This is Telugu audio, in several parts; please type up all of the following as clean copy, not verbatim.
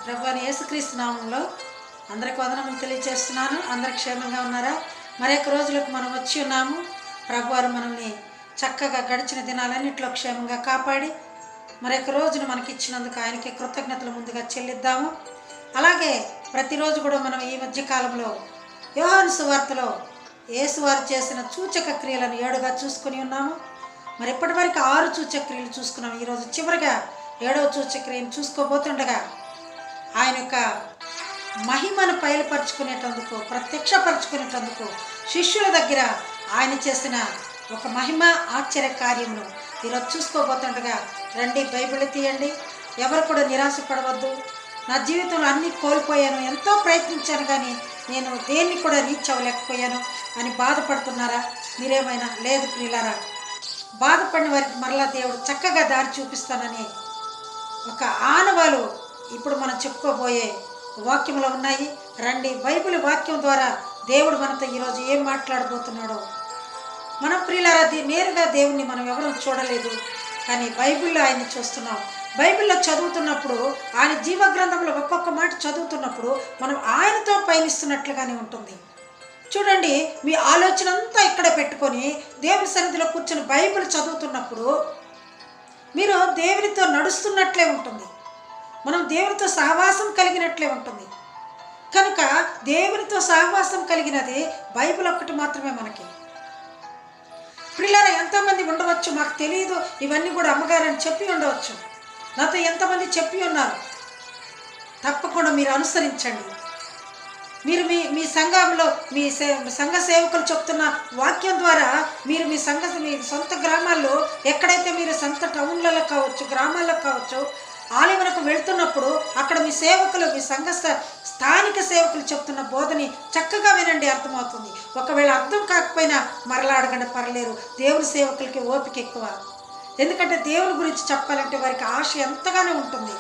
ప్రభువైన యేసుక్రీస్తు నామంలో అందరికి వందనములు తెలియజేస్తున్నాను. అందరు క్షేమంగా ఉన్నారా? మరొక రోజులకు మనం వచ్చి ఉన్నాము. ప్రభువారు మనల్ని చక్కగా గడిచిన దినాలన్నింటిలో క్షేమంగా కాపాడి మరొక రోజును మనకి ఇచ్చినందుకు ఆయనకి కృతజ్ఞతలు ముందుగా చెల్లిద్దాము. అలాగే ప్రతిరోజు కూడా మనం ఈ మధ్య కాలంలో యోహాను సువార్తలో యేసువారు చేసిన సూచక క్రియలను 7గా చూసుకొని ఉన్నాము. మరి ఇప్పటి వరకు 6 సూచక క్రియలు చూసుకున్నాము. ఈరోజు చివరిగా 7వ సూచక క్రియను చూసుకోబోతుండగా ఆయన యొక్క మహిమను బయలుపరుచుకునేటందుకు, ప్రత్యక్షపరచుకునేటందుకు శిష్యుల దగ్గర ఆయన చేసిన ఒక మహిమ ఆశ్చర్య కార్యమును ఈరోజు చూసుకోబోతుండగా రండి, బైబిల్ తీయండి. ఎవరు కూడా నిరాశపడవద్దు. నా జీవితంలో అన్నీ కోల్పోయాను, ఎంతో ప్రయత్నించాను కానీ నేను దేన్ని కూడా రీచ్ అవ్వలేకపోయాను అని బాధపడుతున్నారా? మీరేమైనా లేదు ప్రియులారా, బాధపడిన వారికి మరలా దేవుడు చక్కగా దారి చూపిస్తానని ఒక ఆనవాలు ఇప్పుడు మనం చెప్పుకోబోయే వాక్యంలో ఉన్నాయి. రండి, బైబిల్ వాక్యం ద్వారా దేవుడు మనతో ఈరోజు ఏం మాట్లాడబోతున్నాడో మనం ప్రియులారా నేరుగా దేవుణ్ణి మనం ఎవరూ చూడలేదు, కానీ బైబిల్లో ఆయన్ని చూస్తున్నాం. బైబిల్లో చదువుతున్నప్పుడు ఆయన జీవగ్రంథంలో ఒక్కొక్క మాట చదువుతున్నప్పుడు మనం ఆయనతో పయనిస్తున్నట్లుగానే ఉంటుంది. చూడండి, మీ ఆలోచన అంతా ఇక్కడ పెట్టుకొని దేవుని సన్నిధిలో కూర్చొని బైబిల్ చదువుతున్నప్పుడు మీరు దేవునితో నడుస్తున్నట్లే ఉంటుంది. మనం దేవునితో సహవాసం కలిగినట్లే ఉంటుంది. కనుక దేవునితో సహవాసం కలిగినది బైబిల్ ఒక్కటి మాత్రమే మనకి. పిల్లలు ఎంతోమంది ఉండవచ్చు, మాకు తెలియదు ఇవన్నీ కూడా అమ్మగారని చెప్పి ఉండవచ్చు. నాతో ఎంతమంది చెప్పి ఉన్నారు. తప్పకుండా మీరు అనుసరించండి. మీరు మీ సంఘంలో మీ సంఘ సేవకులు చెప్తున్న వాక్యం ద్వారా మీరు మీ సొంత గ్రామాల్లో ఎక్కడైతే మీరు సొంత టౌన్లలో కావచ్చు, గ్రామాల్లో కావచ్చు, ఆలయమునకు వెళ్తున్నప్పుడు అక్కడ మీ సేవకులు, మీ స్థానిక సేవకులు చెప్తున్న బోధని చక్కగా వినండి, అర్థమవుతుంది. ఒకవేళ అర్థం కాకపోయినా మరలా అడగండి, పర్లేరు. దేవుని సేవకులకి ఓపిక ఎక్కువ. ఎందుకంటే దేవుని గురించి చెప్పాలంటే వారికి ఆశ ఎంతగానో ఉంటుంది.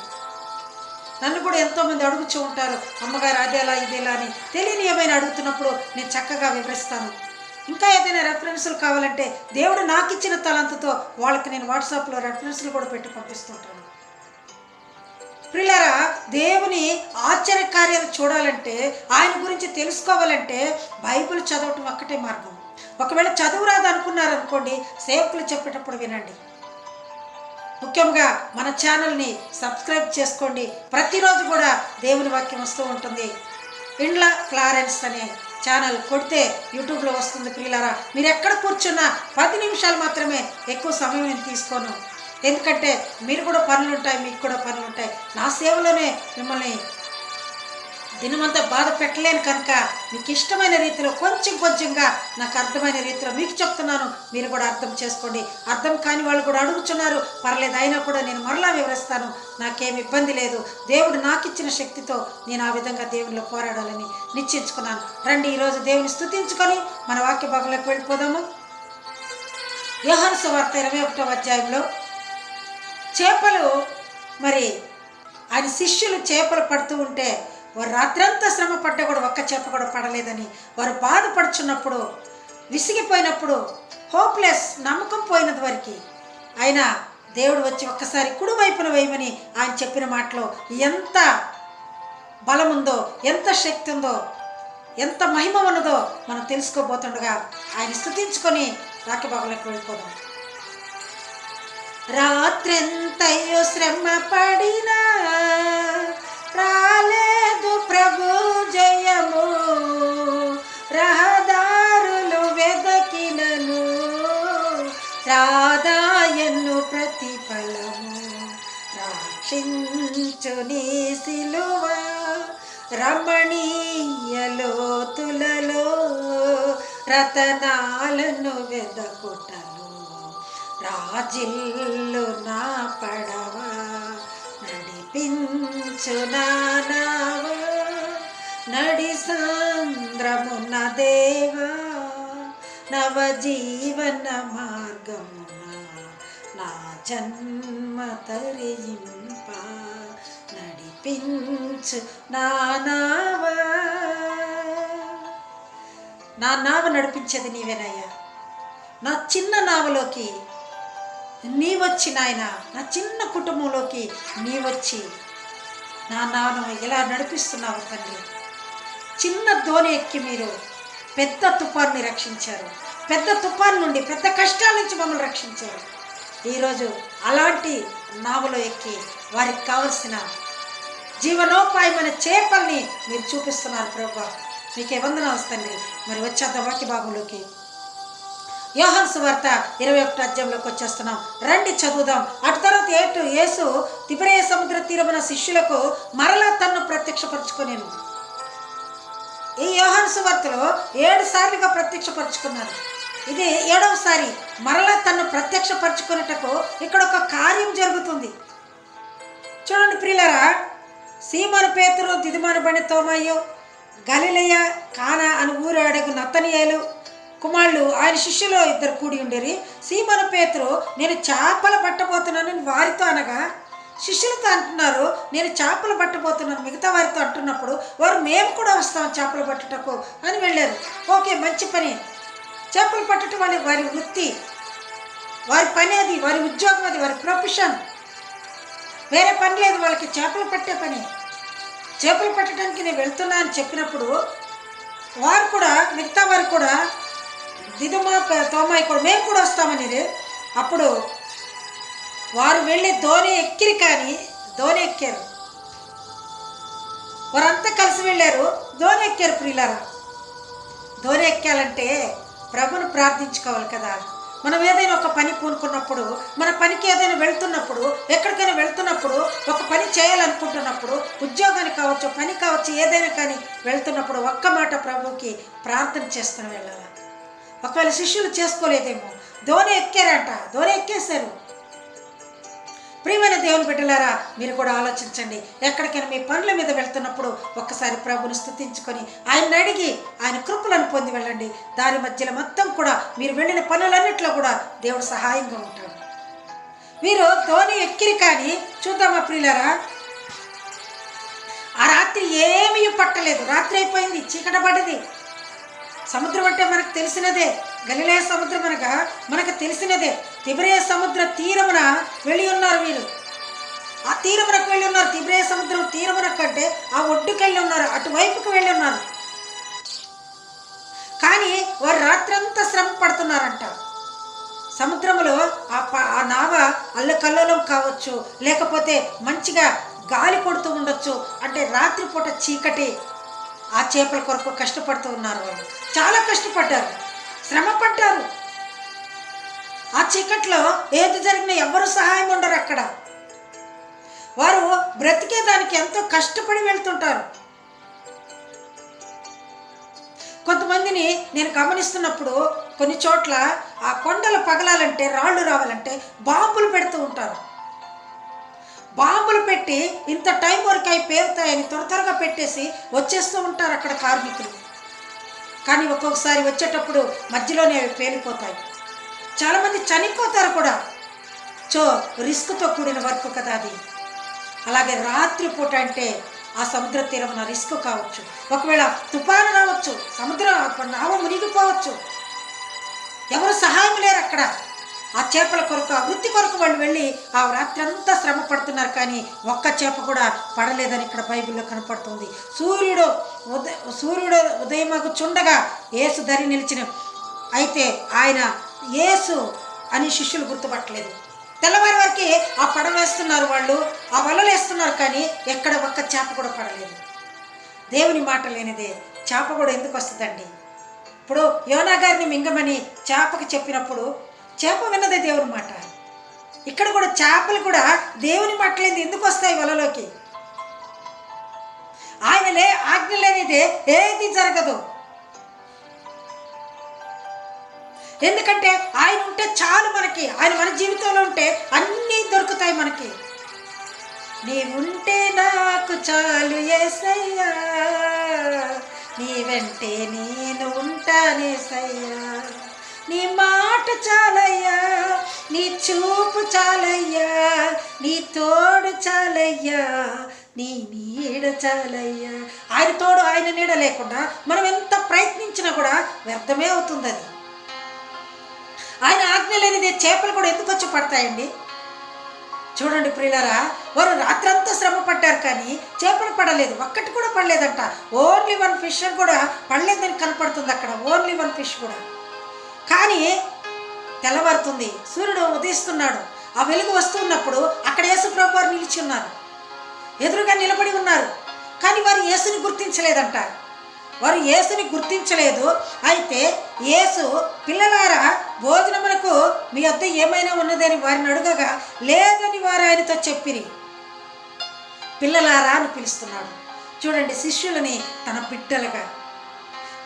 నన్ను కూడా ఎంతోమంది అడుగుతూ ఉంటారు, అమ్మగారు అదేలా ఇదేలా అని. తెలియని ఏమైనా అడుగుతున్నప్పుడు నేను చక్కగా వివరిస్తాను. ఇంకా ఏదైనా రెఫరెన్సులు కావాలంటే దేవుడు నాకు ఇచ్చిన తలంతుతో వాళ్ళకి నేను వాట్సాప్లో రెఫరెన్సులు కూడా పెట్టి పంపిస్తుంటాను. ప్రియులారా, దేవుని ఆశ్చర్య కార్యాలు చూడాలంటే, ఆయన గురించి తెలుసుకోవాలంటే బైబిల్ చదవటం ఒక్కటే మార్గం. ఒకవేళ చదువురాదు అనుకున్నారనుకోండి, సేవకులు చెప్పేటప్పుడు వినండి. ముఖ్యంగా మన ఛానల్ని సబ్స్క్రైబ్ చేసుకోండి. ప్రతిరోజు కూడా దేవుని వాక్యం వస్తూ ఉంటుంది. ఇండ్ల క్లారెన్స్ అనే ఛానల్ కొడితే యూట్యూబ్లో వస్తుంది. ప్రియులారా, మీరు ఎక్కడ కూర్చున్నా 10 నిమిషాలు మాత్రమే, ఎక్కువ సమయం నేను తీసుకోను. ఎందుకంటే మీరు కూడా పనులు ఉంటాయి, మీకు కూడా పనులు ఉంటాయి. నా సేవలోనే మిమ్మల్ని దినమంతా బాధ పెట్టలేను. కనుక మీకు ఇష్టమైన రీతిలో కొంచెంగా నాకు అర్థమైన రీతిలో మీకు చెప్తున్నాను. మీరు కూడా అర్థం చేసుకోండి. అర్థం కాని వాళ్ళు కూడా అడుగుతున్నారు, పర్లేదు, అయినా కూడా నేను మరలా వివరిస్తాను. నాకేమి ఇబ్బంది లేదు. దేవుడు నాకు ఇచ్చిన శక్తితో నేను ఆ విధంగా దేవునిలో పోరాడాలని నిశ్చయించుకున్నాను. రండి, ఈరోజు దేవుని స్తుతించుకొని మన వాక్య భాగంలోకి వెళ్ళిపోదాము. యోహాను సువార్త 21వ అధ్యాయంలో చేపలు, మరి ఆయన శిష్యులు చేపలు పడుతూ ఉంటే వారు రాత్రంతా శ్రమ పడ్డా కూడా ఒక్క చేప కూడా పడలేదని వారు బాధపడుచున్నప్పుడు, విసిగిపోయినప్పుడు, హోప్లెస్, నమ్మకం పోయినది వారికి, ఆయన దేవుడు వచ్చి ఒక్కసారి కుడివైపున వేయమని ఆయన చెప్పిన మాటలో ఎంత బలం ఉందో, ఎంత శక్తి ఉందో, ఎంత మహిమ ఉన్నదో మనం తెలుసుకోబోతుండగా ఆయన స్తుతించుకొని వాక్యభాగంలోకి వెళ్ళిపోదాం. రాత్రెంతయో శ్రమ పడినా రాలేదు ప్రభు జయము, రహదారులు వెదకినను రాదాయను ప్రతిఫలము, రక్షించు నీ సిలువ రమణీయ లోతులలో రతనాలను వెదకుటను, రాజిల్లు నా పడవ నడిపించు నా నావ, నడి సాంద్రమున దేవా నవజీవన మార్గమున నా జన్మ తరింప, నడిపించు నా నావ. నా నావ నడిపించేది నీవేనయ్యా. నా చిన్న నావలోకి నీ వచ్చి నాయన, నా చిన్న కుటుంబంలోకి నీ వచ్చి నా నాన్న ఇలా నడిపిస్తున్నావు తండ్రి. చిన్న దోణి ఎక్కి మీరు పెద్ద తుఫాన్ని రక్షించారు. పెద్ద తుఫాన్ నుండి, పెద్ద కష్టాల నుంచి మమ్మల్ని రక్షించారు. ఈరోజు అలాంటి నావలో ఎక్కి వారికి కావలసిన జీవనోపాయమైన చేపల్ని మీరు చూపిస్తున్నారు ప్రభువా. మీకే వందనాలు తండ్రి. మరి వచ్చేద్దాం వాక్య భాగంలోకి. యోహాను సువార్త 21వ అధ్యాయంలోకి వచ్చేస్తున్నాం. రండి చదువుదాం. అటు తర్వాత యేసు తిబెరియ సముద్ర తీరమున శిష్యులకు మరలా తన్ను ప్రత్యక్షపరచుకొనేను. ఈ యోహాను సువార్తలో 7 సార్లుగా ప్రత్యక్షపరచుకున్నారు. ఇది 7వసారి మరలా తన్ను ప్రత్యక్షపరచుకున్నటకు ఇక్కడ ఒక కార్యం జరుగుతుంది. చూడండి ప్రియులారా, సీమోను పేతురు, దిదుమనబడిన తోమాయు, గలిలయ కానా అని ఊరు అడుగు నతనీయేలు కుమారులు ఆయన శిష్యులో 2 కూడి ఉండేరి. సీమోను పేతురు నేను చేపలు పట్టబోతున్నానని వారితో అనగా, శిష్యులతో అంటున్నారు నేను చేపలు పట్టబోతున్నాను. మిగతా వారితో అంటున్నప్పుడు వారు మేము కూడా వస్తాం చేపలు పట్టుటకు అని వెళ్ళారు. ఓకే, మంచి పని. చేపలు పట్టడం అనేది వారి వృత్తి, వారి పని, అది వారి ఉద్యోగం, అది వారి ప్రొఫెషన్. వేరే పని లేదు వాళ్ళకి, చేపలు పట్టే పని. చేపలు పట్టడానికి నేను వెళ్తున్నా అని చెప్పినప్పుడు వారు కూడా, మిగతా వారు కూడా, దిదుమ తోమాయి కూడా మేము కూడా వస్తామనేది. అప్పుడు వారు వెళ్ళి దోణి ఎక్కిరి, కానీ దోణి ఎక్కారు. వారంతా కలిసి వెళ్ళారు, దోణి ఎక్కారు. ప్రియులారా, దోణి ఎక్కాలంటే ప్రభుని ప్రార్థించుకోవాలి కదా. మనం ఏదైనా ఒక పని పూనుకున్నప్పుడు, మన పనికి ఏదైనా వెళ్తున్నప్పుడు, ఎక్కడికైనా వెళ్తున్నప్పుడు, ఒక పని చేయాలనుకుంటున్నప్పుడు, ఉద్యోగానికి కావచ్చు, పని కావచ్చు, ఏదైనా కానీ వెళ్తున్నప్పుడు ఒక్క మాట ప్రభుకి ప్రార్థన చేసుకుని వెళ్ళాలి. ఒకవేళ శిష్యులు చేసుకోలేదేమో, దోణి ఎక్కారంట, దోణి ఎక్కేశారు. ప్రియమైన దేవుని బిడ్డలారా, మీరు కూడా ఆలోచించండి. ఎక్కడికైనా మీ పనుల మీద వెళ్తున్నప్పుడు ఒక్కసారి ప్రభుని స్తుతించుకొని ఆయన్ని అడిగి ఆయన కృపలను పొంది వెళ్ళండి. దారి మధ్యలో మొత్తం కూడా మీరు వెళ్ళిన పనులన్నింటిలో కూడా దేవుడు సహాయంగా ఉంటాడు. మీరు దోణి ఎక్కిరి, కానీ చూద్దామా ప్రియులారా, ఆ రాత్రి ఏమీ పట్టలేదు. రాత్రి అయిపోయింది, చీకట పడ్డది. సముద్రం అంటే మనకు తెలిసినదే, గలిలయ సముద్రం అనగా మనకు తెలిసినదే. తిబెరియ సముద్ర తీరమున వెళ్ళి ఉన్నారు వీరు. ఆ తీరమునకు వెళ్ళి ఉన్నారు. తిబెరియ సముద్రం తీరమున కంటే ఆ ఒడ్డుకు వెళ్ళి ఉన్నారు, అటువైపుకు వెళ్ళి ఉన్నారు. కానీ వారు రాత్రంతా శ్రమ పడుతున్నారంట. సముద్రంలో ఆ నావ అల్లకల్లోలం కావచ్చు, లేకపోతే మంచిగా గాలి కొడుతూ ఉండొచ్చు. అంటే రాత్రిపూట చీకటి. ఆ చేపల కొరకు కష్టపడుతూ ఉన్నారు. వాళ్ళు చాలా కష్టపడ్డారు, శ్రమ పడ్డారు. ఆ చీకట్లో ఏది జరిగినా ఎవరు సహాయం ఉండరు అక్కడ. వారు బ్రతికేదానికి ఎంతో కష్టపడి వెళ్తుంటారు. కొంతమందిని నేను గమనిస్తున్నప్పుడు కొన్ని చోట్ల ఆ కొండలు పగలాలంటే, రాళ్ళు రావాలంటే బాంబులు పెడుతూ ఉంటారు. బాంబులు పెట్టి ఇంత టైం వరకు అవి పేరుతాయని త్వరగా పెట్టేసి వచ్చేస్తూ ఉంటారు అక్కడ కార్మికులు. కానీ ఒక్కొక్కసారి వచ్చేటప్పుడు మధ్యలోనే అవి పేలిపోతాయి. చాలామంది చనిపోతారు కూడా. రిస్క్తో కూడిన వర్క్ కదా అది. అలాగే రాత్రిపూట అంటే ఆ సముద్ర తీరమున రిస్క్ కావచ్చు. ఒకవేళ తుఫాను రావచ్చు, సముద్రం నావ మునిగిపోవచ్చు. ఎవరు సహాయం లేరు అక్కడ. ఆ చేపల కొరకు, ఆ వృత్తి కొరకు వాళ్ళు వెళ్ళి ఆ రాత్రి అంతా శ్రమ పడుతున్నారు. కానీ ఒక్క చేప కూడా పడలేదని ఇక్కడ బైబిల్లో కనపడుతుంది. సూర్యుడు ఉదయమగు చుండగా యేసు దరి నిలిచిన, అయితే ఆయన యేసు అని శిష్యులు గుర్తుపట్టలేదు. తెల్లవారి వరకు ఆ పడవ వేస్తున్నారు, వాళ్ళు ఆ వలలు వేస్తున్నారు, కానీ ఎక్కడ ఒక్క చేప కూడా పడలేదు. దేవుని మాట లేనిదే చేప కూడా ఎందుకు వస్తుందండి? ఇప్పుడు యోనా గారిని మింగమని చేపకి చెప్పినప్పుడు చేప విన్నదే దేవుని మాట. ఇక్కడ కూడా చేపలు కూడా దేవుని మాట లేనిది ఎందుకు వస్తాయి వలలోకి? ఆయనలే ఆజ్ఞ లేనిదే ఏది జరగదు. ఎందుకంటే ఆయన ఉంటే చాలు మనకి. ఆయన మన జీవితంలో ఉంటే అన్నీ దొరుకుతాయి మనకి. నీవుంటే నాకు చాలు యేసయ్యా, నీ వెంటే నేను ఉంటానేసయ్యా, నీ మాట చాలయ్యా, నీ చూపు చాలయ్యా, నీ తోడు చాలయ్యా, నీ నీడ చాలయ్యా. ఆయన తోడు, ఆయన నీడ లేకుండా మనం ఎంత ప్రయత్నించినా కూడా వ్యర్థమే అవుతుంది అది. ఆయన ఆజ్ఞ లేనిదే చేపలు కూడా ఎందుకు వచ్చి పడతాయండి? చూడండి ప్రియులారా, వారు రాత్రంతా శ్రమ పడ్డారు. పడ్డారు కానీ చేపలు పడలేదు, ఒక్కటి కూడా పడలేదంట. ఓన్లీ 1 ఫిష్ కూడా పడలేదని కనపడుతుంది అక్కడ, ఓన్లీ 1 ఫిష్ కూడా. కానీ తెల్లవారుతుంది, సూర్యుడు ఉదయిస్తున్నాడు, ఆ వెలుగు వస్తున్నప్పుడు అక్కడ యేసు ప్రభు వారు నిలిచి ఉన్నారు, ఎదురుగా నిలబడి ఉన్నారు. కానీ వారు యేసుని గుర్తించలేదంట, వారు యేసుని గుర్తించలేదు. అయితే యేసు, పిల్లలారా భోజనమునకు మీ వద్ద ఏమైనా ఉన్నదని వారిని అడుగగా లేదని వారు ఆయనతో చెప్పిరి. పిల్లలారా అని పిలుస్తున్నాడు. చూడండి, శిష్యులని తన బిడ్డలుగా,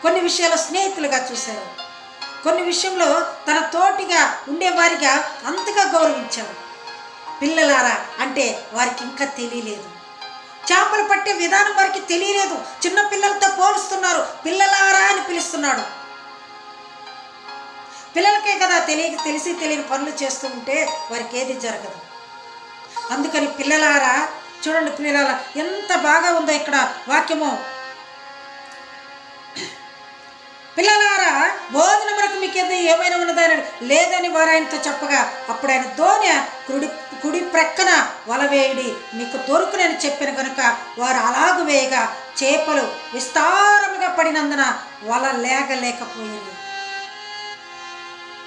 కొన్ని విషయాల్లో స్నేహితులుగా చూశారు, కొన్ని విషయంలో తన తోటిగా ఉండేవారిగా అంతగా గౌరవించారు. పిల్లలారా అంటే వారికి ఇంకా తెలియలేదు, చేపలు పట్టే విధానం వారికి తెలియలేదు. చిన్న పిల్లలతో పోలుస్తున్నారు, పిల్లలారా అని పిలుస్తున్నాడు. పిల్లలకే కదా తెలిసి తెలియని పనులు చేస్తూ ఉంటే వారికి ఏది జరగదు. అందుకని పిల్లలారా, చూడండి పిల్లలారా ఎంత బాగా ఉందో ఇక్కడ వాక్యము. పిల్లలారా భోజనమునకు మీకు ఏమైనా ఉన్నదని లేదని వారు ఆయనతో చెప్పగా అప్పుడు ఆయన దోణి కుడి ప్రక్కన వల వేయుడి, మీకు దొరుకునని చెప్పిన కనుక వారు అలాగు వేయగా చేపలు విస్తారముగా పడినందున వల లేకపోయింది.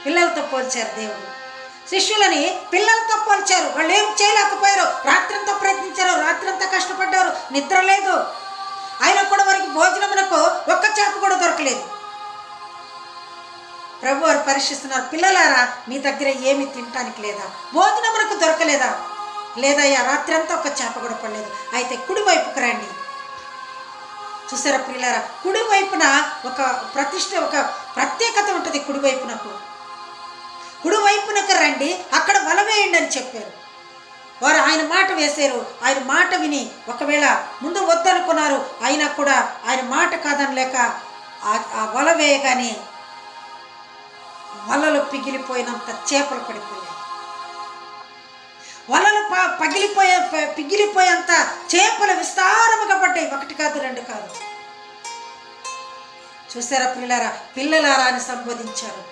పిల్లలతో పోల్చారు దేవుడు, శిష్యులని పిల్లలతో పోల్చారు. వాళ్ళు ఏం చేయలేకపోయారు, రాత్రంతా ప్రయత్నించారు, రాత్రంతా కష్టపడ్డారు, నిద్ర లేదు, అయినా కూడా వారికి భోజనమునకు ఒక్క చేప కూడా దొరకలేదు. ప్రభు వారు పరీక్షిస్తున్నారు, పిల్లలారా మీ దగ్గర ఏమి తినటానికి లేదా, భోజనమునకు దొరకలేదా? లేదయ్యా, రాత్రి అంతా ఒక చేప కూడా పడలేదు. అయితే కుడివైపుకు రండి. చూసారా పిల్లలారా, కుడివైపున ఒక ఒక ప్రత్యేకత ఉంటుంది. కుడివైపునకు రండి, అక్కడ వల వేయండి అని చెప్పారు. వారు ఆయన మాట వేశారు. ఆయన మాట విని ఒకవేళ ముందు వద్దనుకున్నారు, అయినా కూడా ఆయన మాట కాదనలేక ఆ వల వేయగానే వలలు పిగిలిపోయినంత చేపలు పడిపోయాయి. వలలు పిగిలిపోయేంత చేపలు విస్తారముగా పడ్డాయి. 1 కాదు 2 కాదు. చూసారా పిల్లలారా అని సంబోధించారు.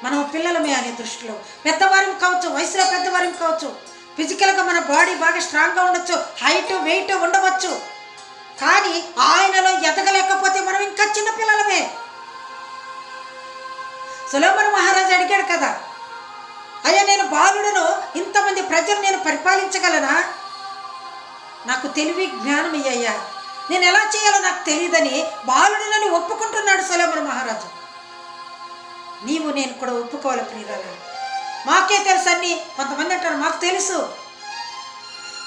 మనం పిల్లలమే అనే దృష్టిలో, పెద్దవారం కావచ్చు, వయసులో పెద్దవారం కావచ్చు, ఫిజికల్గా మన బాడీ బాగా స్ట్రాంగ్గా ఉండొచ్చు, హైట్ వెయిట్ ఉండవచ్చు, కానీ ఆయనలో ఎదగలేకపోతే మనం ఇంకా చిన్న పిల్లలమే. సొలొమోను మహారాజు అడిగాడు కదా, అయ్యా నేను బాలుడను, ఇంతమంది ప్రజలు నేను పరిపాలించగలనా? నాకు తెలివి జ్ఞానం ఇయ్యయ్యా, నేను ఎలా చేయాలో నాకు తెలియదని బాలుడనని ఒప్పుకుంటున్నాడు సొలొమోను మహారాజు. నీవు నేను కూడా ఒప్పుకోవాలి ప్రియులారా. మాకే తెలుసు అన్నీ. కొంతమంది అంటారు మాకు తెలుసు,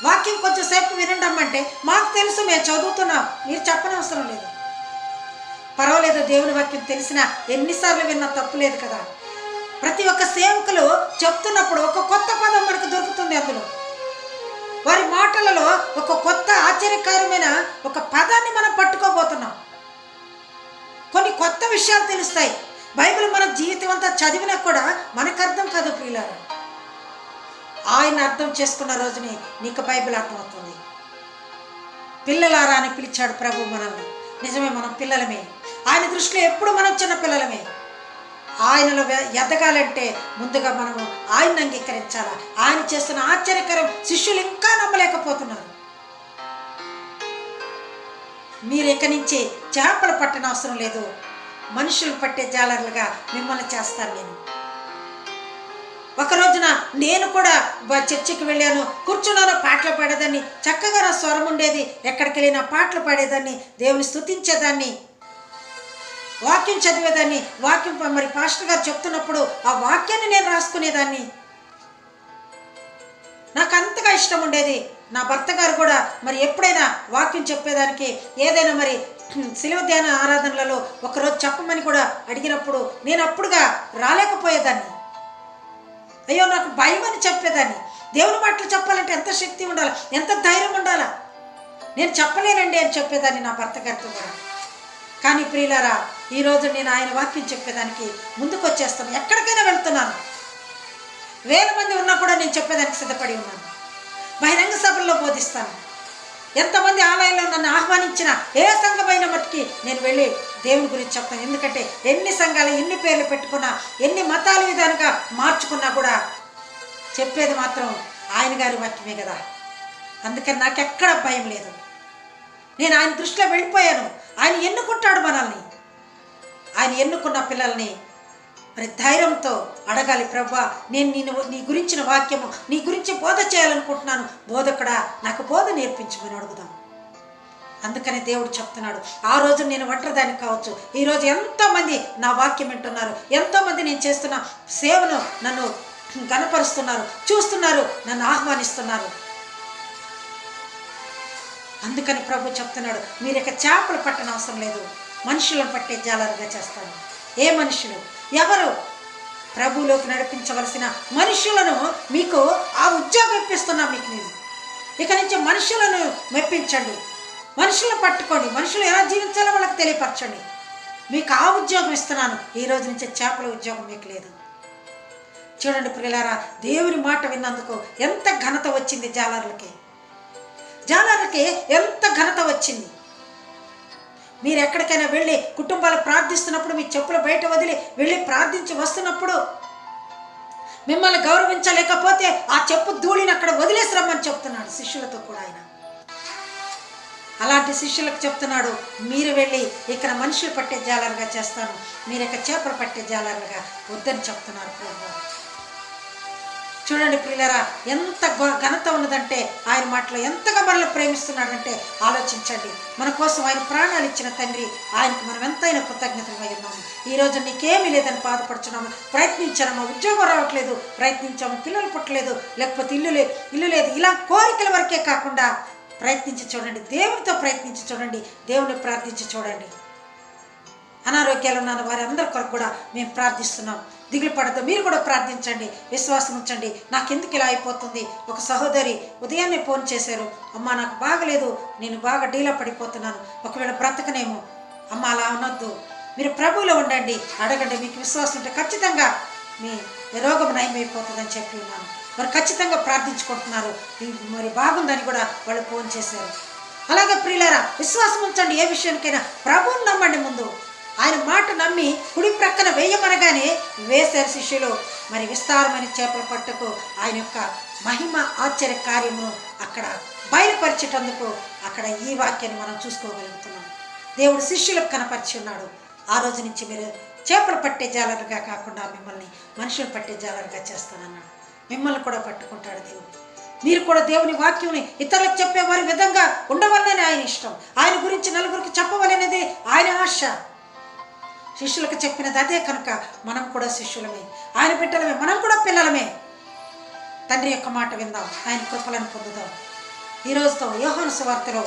వాక్యం కొంచెం సేపు వినండి అమ్మంటే మాకు తెలుసు, మేము చదువుతున్నాం, మీరు చెప్పనవసరం లేదు. పర్వాలేదు, దేవుని వాక్యం తెలిసినా ఎన్నిసార్లు విన్నా తప్పు లేదు కదా. ప్రతి ఒక్క సేవకులు చెప్తున్నప్పుడు ఒక కొత్త పదం మనకు దొరుకుతుంది. అందులో వారి మాటలలో ఒక కొత్త ఆశ్చర్యకరమైన ఒక పదాన్ని మనం పట్టుకోబోతున్నాం. కొన్ని కొత్త విషయాలు తెలుస్తాయి. బైబిల్ మన జీవితం అంతా చదివినా కూడా మనకు అర్థం కాదు ప్రియులారా. ఆయన అర్థం చేసుకున్న రోజుని నీకు బైబిల్ అర్థమవుతుంది. పిల్లలారా అని పిలిచాడు ప్రభు మనల్ని. నిజమే, మనం పిల్లలమే. ఆయన దృష్టిలో ఎప్పుడు మనం చిన్న పిల్లలమే. ఆయనలో ఎదగాలంటే ముందుగా మనము ఆయన్ని అంగీకరించాలా. ఆయన చేస్తున్న ఆశ్చర్యకరం శిష్యులు ఇంకా నమ్మలేకపోతున్నారు. మీరు ఇక నుంచి చేపలు పట్టన అవసరం లేదు, మనుషులు పట్టే జాలర్లుగా మిమ్మల్ని చేస్తాను నేను. ఒక రోజున నేను కూడా చర్చికి వెళ్ళాను, కూర్చున్నాను, పాటలు పాడేదాన్ని, చక్కగా నా స్వరం ఉండేది, ఎక్కడికి వెళ్ళినా పాటలు పాడేదాన్ని, దేవుని స్తుతించేదాన్ని, వాక్యం చదివేదాన్ని, వాక్యం మరి పాస్టర్ గారు చెప్తున్నప్పుడు ఆ వాక్యాన్ని నేను రాసుకునేదాన్ని. నాకు అంతగా ఇష్టం ఉండేది. నా భర్త గారు కూడా మరి ఎప్పుడైనా వాక్యం చెప్పేదానికి ఏదైనా మరి శిలువ ధ్యాన ఆరాధనలలో ఒకరోజు చెప్పమని కూడా అడిగినప్పుడు నేను అప్పుడుగా రాలేకపోయేదాన్ని. అయ్యో నాకు భయం అని చెప్పేదాన్ని. దేవుని మాటలు చెప్పాలంటే ఎంత శక్తి ఉండాలి, ఎంత ధైర్యం ఉండాలా, నేను చెప్పలేనండి అని చెప్పేదాన్ని నా భర్త గారితో కూడా. కానీ ప్రియులారా, ఈరోజు నేను ఆయన వాక్యం చెప్పేదానికి ముందుకు వచ్చేస్తాను. ఎక్కడికైనా వెళ్తున్నాను, 1000 మంది ఉన్నా కూడా నేను చెప్పేదానికి సిద్ధపడి ఉన్నాను. బహిరంగ సభల్లో బోధిస్తాను. ఎంతమంది ఆలయంలో నన్ను ఆహ్వానించినా ఏ సంఘమైన మట్టుకి నేను వెళ్ళి దేవుని గురించి చెప్తాను. ఎందుకంటే ఎన్ని సంఘాలు ఎన్ని పేర్లు పెట్టుకున్నా, ఎన్ని మతాలు విధాలుగా మార్చుకున్నా కూడా చెప్పేది మాత్రం ఆయన గారి వాక్యమే కదా. అందుకని నాకెక్కడ భయం లేదు. నేను ఆయన దృష్టిలో వెళ్ళిపోయాను. ఆయన ఎన్నుకుంటాడు మనల్ని. ఆయన ఎన్నుకున్న పిల్లల్ని మరి ధైర్యంతో అడగాలి, ప్రభువా నేను నీ గురించిన వాక్యము, నీ గురించి బోధ చేయాలనుకుంటున్నాను, బోధకుడా నాకు బోధ నేర్పించమని అడుగుదాం. అందుకని దేవుడు చెప్తున్నాడు, ఆ రోజు నేను ఒంటరిదాన్ని కావచ్చు, ఈరోజు ఎంతోమంది నా వాక్యం వింటున్నారు, ఎంతోమంది నేను చేస్తున్న సేవను నన్ను గణపరుస్తున్నారు, చూస్తున్నారు, నన్ను ఆహ్వానిస్తున్నారు. అందుకని ప్రభు చెప్తున్నాడు, మీరు ఇక చేపలు పట్టన అవసరం లేదు, మనుషులను పట్టే జాలరుగా చేస్తాను. ఏ మనుషులు? ఎవరు? ప్రభువులోకి నడిపించవలసిన మనుషులను మీకు ఆ ఉద్యోగం ఇప్పిస్తున్నా. మీకు నేను ఇక నుంచి మనుషులను మెప్పించండి, మనుషులను పట్టుకోండి, మనుషులు ఎలా జీవించాలో వాళ్ళకి తెలియపరచండి. మీకు ఆ ఉద్యోగం ఇస్తున్నాను. ఈ రోజు నుంచి చేపల ఉద్యోగం మీకు లేదు. చూడండి ప్రియులారా, దేవుని మాట విన్నందుకు ఎంత ఘనత వచ్చింది జాలర్లకి. జాలర్లకి ఎంత ఘనత వచ్చింది. మీరు ఎక్కడికైనా వెళ్ళి కుటుంబాలు ప్రార్థిస్తున్నప్పుడు మీ చెప్పులు బయట వదిలి వెళ్ళి ప్రార్థించి వస్తున్నప్పుడు మిమ్మల్ని గౌరవించలేకపోతే ఆ చెప్పు ధూళిని అక్కడ వదిలేసి రమ్మని చెప్తున్నాడు శిష్యులతో కూడా ఆయన. అలాంటి శిష్యులకు చెప్తున్నాడు, మీరు వెళ్ళి ఇక్కడ మనుషులు పట్టే జాలరుగా చేస్తాను, మీరు ఇక చేపలు పట్టే జాలరుగా వద్దని చెప్తున్నారు ప్రభు. చూడండి ప్రియులారా, ఎంత ఘనత ఉన్నదంటే ఆయన మాటలో ఎంతగా మనల్ని ప్రేమిస్తున్నాడంటే ఆలోచించండి. మన కోసం ఆయన ప్రాణాలు ఇచ్చిన తండ్రి, ఆయనకు మనం ఎంతైనా కృతజ్ఞతలు అయి ఉన్నాము. ఈరోజు నీకేమీ లేదని బాధపడుచున్నాము, ప్రయత్నించాము, ఉద్యోగం రావట్లేదు, ప్రయత్నించాము, పిల్లలు పుట్టలేదు, లేకపోతే ఇల్లు లేదు, ఇలా కోరికల వరకే కాకుండా ప్రయత్నించి చూడండి, దేవునితో ప్రయత్నించి చూడండి, దేవుని ప్రార్థించి చూడండి. అనారోగ్యాలు ఉన్న వారి అందరి కొరకు కూడా మేము ప్రార్థిస్తున్నాం. దిగులు పడద్దు, మీరు కూడా ప్రార్థించండి, విశ్వాసం ఉంచండి. నాకెందుకు ఇలా అయిపోతుంది? ఒక సహోదరి ఉదయాన్నే ఫోన్ చేశారు, అమ్మ నాకు బాగలేదు, నేను బాగా డీలా పడిపోతున్నాను, ఒకవేళ బ్రతకనేమో. అమ్మ అలా అనొద్దు, మీరు ప్రభువులో ఉండండి, అడగండి, మీకు విశ్వాసం ఉంటే ఖచ్చితంగా మీ రోగం నయమైపోతుందని చెప్పి ఉన్నాను. మరి ఖచ్చితంగా ప్రార్థించుకుంటున్నారు, మరి బాగుందని కూడా వాళ్ళు ఫోన్ చేశారు. అలాగే ప్రియులారా, విశ్వాసం ఉంచండి. ఏ విషయానికైనా ప్రభువుని నమ్మండి. ముందు ఆయన మాట నమ్మి కుడి ప్రక్కన వేయమనగానే వేశారు శిష్యులు. మరి విస్తారమైన చేపల పట్టుకు ఆయన యొక్క మహిమ ఆశ్చర్య కార్యమును అక్కడ బయలుపరిచేటందుకు అక్కడ ఈ వాక్యాన్ని మనం చూసుకోగలుగుతున్నాం. దేవుడు శిష్యులకు కనపరిచి ఉన్నాడు. ఆ రోజు నుంచి మీరు చేపలు పట్టే జాలరుగా కాకుండా మిమ్మల్ని మనుషులు పట్టే జాలరుగా చేస్తానన్నాడు. మిమ్మల్ని కూడా పట్టుకుంటాడు దేవుడు. మీరు కూడా దేవుని వాక్యం ఇతరులకు చెప్పేవారి విధంగా ఉండవాలనే ఆయన ఇష్టం. ఆయన గురించి నలుగురికి చెప్పవాలనేది ఆయన ఆశ. శిష్యులకు చెప్పినది అదే కనుక మనం కూడా శిష్యులమే, ఆయన బిడ్డలమే, మనం కూడా పిల్లలమే. తండ్రి యొక్క మాట విందాం, ఆయన కృపలను పొందుదాం. ఈ రోజుతో యోహాను సువార్తలో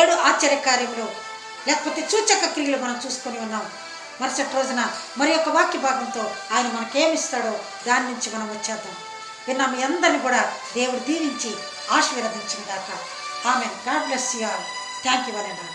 7 ఆశ్చర్యకార్యములు లేకపోతే సూచక క్రియలు మనం చూసుకొని ఉన్నాం. మరుసటి రోజున మరి యొక్క వాక్య భాగంతో ఆయన మనకేమిస్తాడో దాని నుంచి మనం వచ్చేద్దాం. విన్నా మీ అందరిని కూడా దేవుడు దీవించి ఆశీర్వదించిన దాకా. Amen. God bless you all. Thank you one and all.